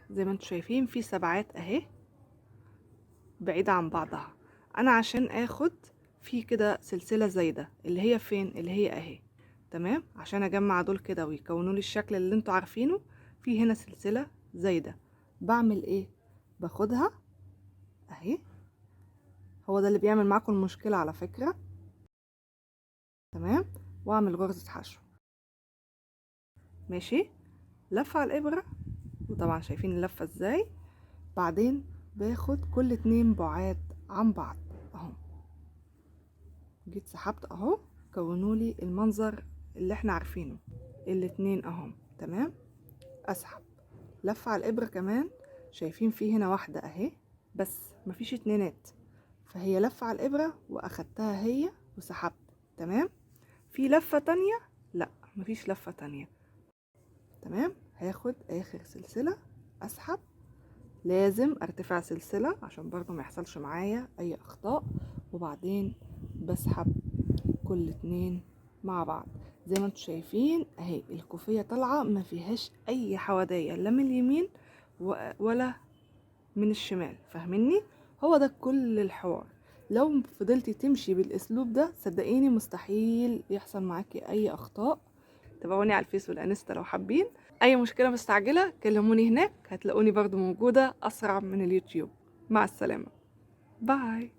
زي ما انتم شايفين في سبعات اهي بعيدة عن بعضها. انا عشان اخد في كده سلسلة زايدة اللي هي فين، اللي هي اهي، تمام، عشان اجمع دول كده ويكونوا لي الشكل اللي انتوا عارفينه، في هنا سلسلة زايدة. بعمل ايه؟ باخدها اهي، هو ده اللي بيعمل معاكم المشكلة على فكرة، تمام، واعمل غرزة حشو. ماشي، لفة على الابرة، وطبعا شايفين اللفة ازاي. بعدين باخد كل 2 بعاد عن بعض اهو، جيت سحبت اهو، كونولي المنظر اللي احنا عارفينه، الاتنين اهو، تمام. اسحب لفة على الابرة كمان، شايفين في هنا واحدة اهي، بس مفيش اتنينات، فهي لفة على الابرة واخدتها هي وسحبت، تمام. في لفة تانية؟ لا، مفيش لفة تانية، تمام. هاخد اخر سلسلة، اسحب، لازم ارتفع سلسلة عشان برضو ما يحصلش معايا اي اخطاء، وبعدين بسحب كل 2 مع بعض. زي ما انتم شايفين اهي الكوفية طالعة ما فيهاش اي حوادية، لا من اليمين ولا من الشمال، فاهميني؟ هو ده كل الحوار. لو فضلتي تمشي بالاسلوب ده صدقيني مستحيل يحصل معاكي اي اخطاء. تابعوني على الفيس والانستا لو حابين. اي مشكلة مستعجلة كلموني هناك، هتلاقوني برضو موجودة اسرع من اليوتيوب. مع السلامة، باي.